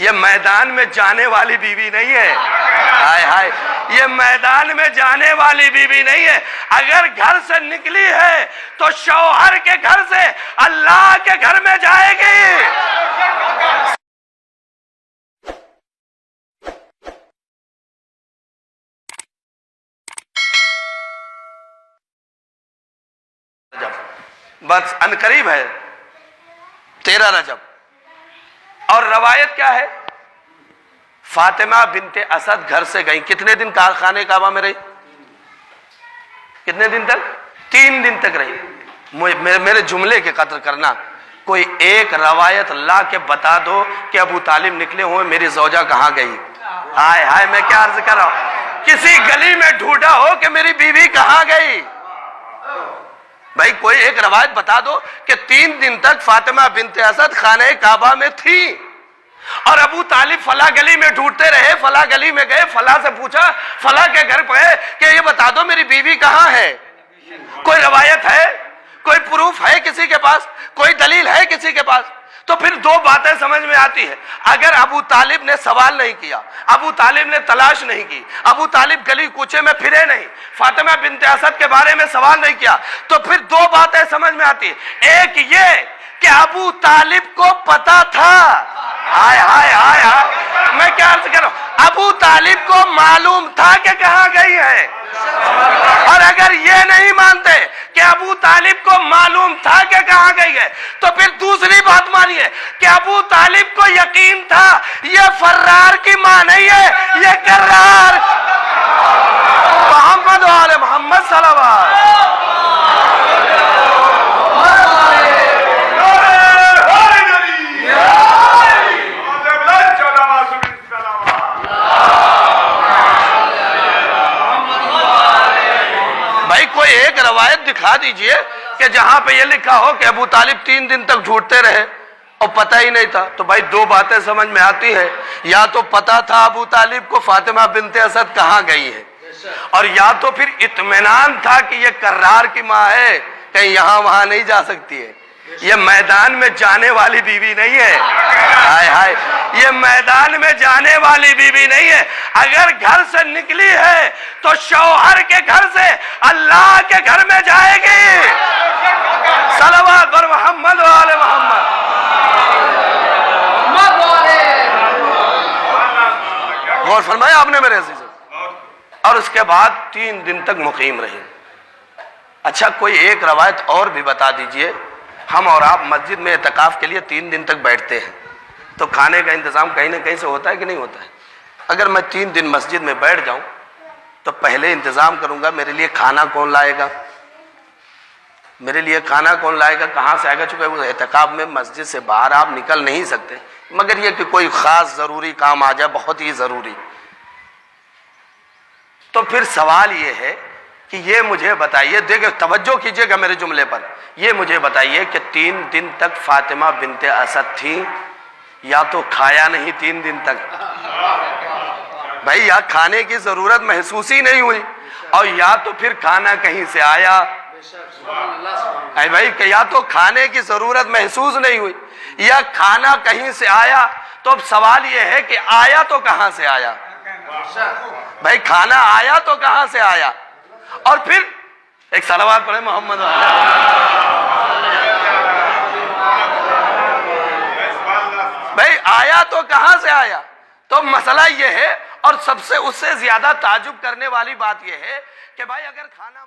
یہ میدان میں جانے والی بیوی نہیں ہے، ہائے ہائے، یہ میدان میں جانے والی بیوی نہیں ہے۔ اگر گھر سے نکلی ہے تو شوہر کے گھر سے اللہ کے گھر میں جائے گی۔ بس انقریب ہے 13 رجب، اور روایت کیا ہے؟ فاطمہ بنت اسد گھر سے گئی، کتنے دن خانہ کعبہ میں رہی؟ کتنے دن تک؟ 3 دن تک رہی۔ میرے جملے کے قدر کرنا، کوئی ایک روایت لا کے بتا دو کہ ابو طالب نکلے ہوئے میری زوجہ کہاں گئی؟ ہائے ہائے، میں کیا عرض کر رہا ہوں، کسی گلی میں ڈھونڈا ہو کہ میری بیوی کہاں گئی؟ بھائی کوئی ایک روایت بتا دو کہ 3 دن تک فاطمہ بنت اسد خانہ کعبہ میں تھی، اور ابو طالب فلاں گلی میں ڈھونڈتے رہے، فلاں گلی میں گئے، فلاں سے پوچھا، فلاں کے گھر پہ کہ یہ بتا دو میری بیوی کہاں ہے؟ کوئی روایت ہے؟ کوئی پروف ہے کسی کے پاس؟ کوئی دلیل ہے کسی کے پاس؟ تو پھر 2 باتیں سمجھ میں آتی ہے۔ اگر ابو طالب نے سوال نہیں کیا، ابو طالب نے تلاش نہیں کی، ابو طالب گلی کوچے میں پھرے نہیں، فاطمہ بنت اسد کے بارے میں سوال نہیں کیا، تو پھر 2 باتیں سمجھ میں آتی ہے۔ ایک یہ کہ ابو طالب کو پتا تھا، ہائے ہائے ہائے ہائے، میں کیا عرض کر رہا ہوں، ابو طالب کو معلوم تھا کہ کہاں گئی ہے۔ اور اگر یہ نہیں مانتے کہ ابو طالب کو معلوم تھا کہ کہاں گئی ہے، تو پھر دوسری بات مانیے کہ ابو طالب کو یقین تھا یہ فرار کی ماں نہیں ہے، یہ کرار محمد و آل محمد صلی اللہ علیہ وسلم۔ کوئی ایک روایت دکھا دیجئے کہ جہاں پہ یہ لکھا ہو کہ ابو طالب 3 دن تک ڈھونڈتے رہے اور پتہ ہی نہیں تھا۔ تو بھائی 2 باتیں سمجھ میں آتی ہے، یا تو پتہ تھا ابو طالب کو فاطمہ بنت اسد کہاں گئی ہے، اور یا تو پھر اطمینان تھا کہ یہ کرار کی ماں ہے، کہیں یہاں وہاں نہیں جا سکتی ہے۔ یہ میدان میں جانے والی بیوی نہیں ہے، ہائے ہائے، یہ میدان میں جانے والی بیوی نہیں ہے۔ اگر گھر سے نکلی ہے تو شوہر کے گھر سے اللہ کے گھر میں جائے گی۔ صلوات بر محمد و آل محمد۔ غور فرمایا آپ نے میرے عزیز، اور اس کے بعد 3 دن تک مقیم رہی۔ اچھا کوئی ایک روایت اور بھی بتا دیجئے، ہم اور آپ مسجد میں اعتکاف کے لیے 3 دن تک بیٹھتے ہیں، تو کھانے کا انتظام کہیں نہ کہیں سے ہوتا ہے کہ نہیں ہوتا ہے؟ اگر میں 3 دن مسجد میں بیٹھ جاؤں تو پہلے انتظام کروں گا میرے لیے کھانا کون لائے گا، میرے لیے کھانا کون لائے گا، کہاں سے آئے گا، چونکہ وہ اعتکاف میں مسجد سے باہر آپ نکل نہیں سکتے، مگر یہ کہ کوئی خاص ضروری کام آ جائے، بہت ہی ضروری، تو پھر سوال یہ ہے کہ یہ مجھے بتائیے، دیکھیں توجہ کیجئے گا میرے جملے پر، یہ مجھے بتائیے کہ 3 دن تک فاطمہ بنت اسد تھی، یا تو کھایا نہیں 3 دن تک، بھائی یا کھانے کی ضرورت محسوس ہی نہیں ہوئی، اور یا تو پھر کھانا کہیں سے آیا، اے بھائی کہ یا تو کھانے کی ضرورت محسوس نہیں ہوئی یا کھانا کہیں سے آیا، تو اب سوال یہ ہے کہ آیا تو کہاں سے آیا؟ بھائی کھانا آیا تو کہاں سے آیا؟ اور پھر ایک صلوات پڑھے محمد، بھائی آیا تو کہاں سے آیا؟ تو مسئلہ یہ ہے، اور سب سے اس سے زیادہ تعجب کرنے والی بات یہ ہے کہ بھائی اگر کھانا